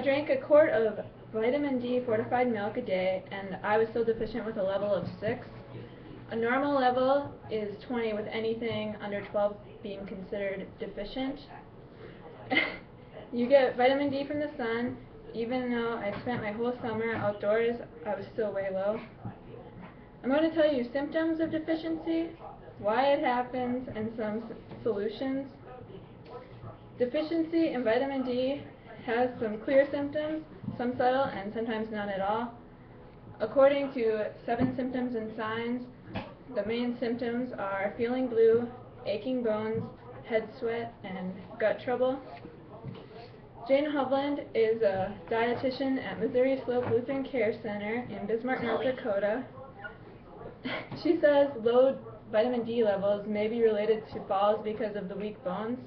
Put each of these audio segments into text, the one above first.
drank a quart of vitamin D fortified milk a day, and I was still deficient with a level of 6. A normal level is 20, with anything under 12 being considered deficient. You get vitamin D from the sun. Even though I spent my whole summer outdoors, I was still way low. I'm going to tell you symptoms of deficiency, why it happens, and some solutions. Deficiency in vitamin D has some clear symptoms, some subtle, and sometimes none at all. According to 7 Symptoms and Signs, the main symptoms are feeling blue, aching bones, head sweat, and gut trouble. Jane Hovland is a dietitian at Missouri Slope Lutheran Care Center in Bismarck, North Dakota. She says low vitamin D levels may be related to falls because of the weak bones.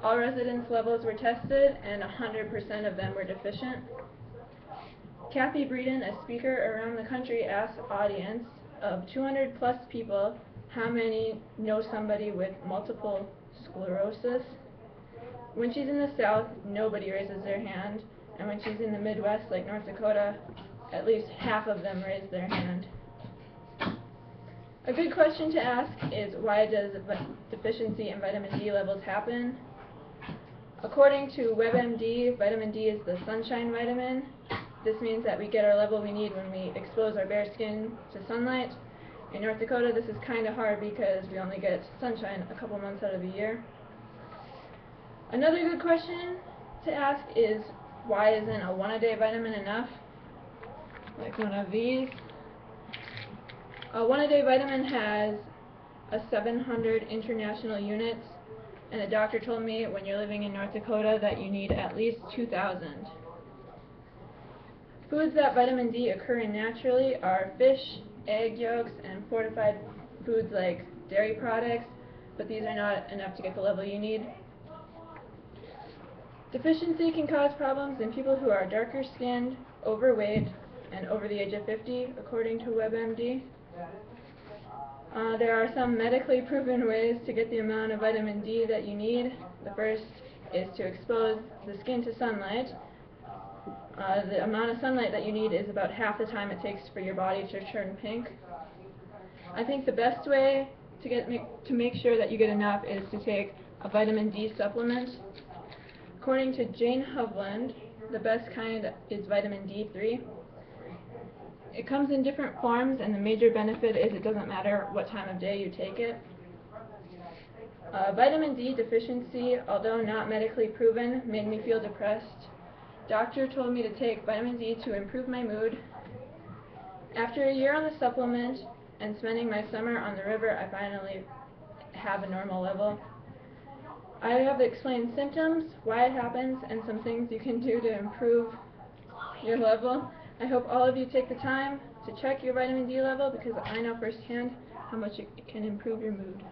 All residents' levels were tested, and 100% of them were deficient. Kathy Breeden, a speaker around the country, asked audience of 200 plus people how many know somebody with multiple sclerosis. When she's in the South, nobody raises their hand, and when she's in the Midwest, like North Dakota, at least half of them raise their hand. A good question to ask is, why does deficiency in vitamin D levels happen? According to WebMD, vitamin D is the sunshine vitamin. This means that we get our level we need when we expose our bare skin to sunlight. In North Dakota, this is kind of hard because we only get sunshine a couple months out of the year. Another good question to ask is, why isn't a 1-a-day vitamin enough? Like one of these. A 1-a-day vitamin has 700 international units, and the doctor told me when you're living in North Dakota that you need at least 2,000. Foods that vitamin D occur in naturally are fish, egg yolks, and fortified foods like dairy products, but these are not enough to get the level you need. Deficiency can cause problems in people who are darker skinned, overweight, and over the age of 50, according to WebMD. There are some medically proven ways to get the amount of vitamin D that you need. The first is to expose the skin to sunlight. The amount of sunlight that you need is about half the time it takes for your body to turn pink. I think the best way to make sure that you get enough is to take a vitamin D supplement. According to Jane Hovland, the best kind is vitamin D3. It comes in different forms, and the major benefit is it doesn't matter what time of day you take it. Vitamin D deficiency, although not medically proven, made me feel depressed. Doctor told me to take vitamin D to improve my mood. After a year on the supplement and spending my summer on the river, I finally have a normal level. I have explained symptoms, why it happens, and some things you can do to improve your level. I hope all of you take the time to check your vitamin D level, because I know firsthand how much it can improve your mood.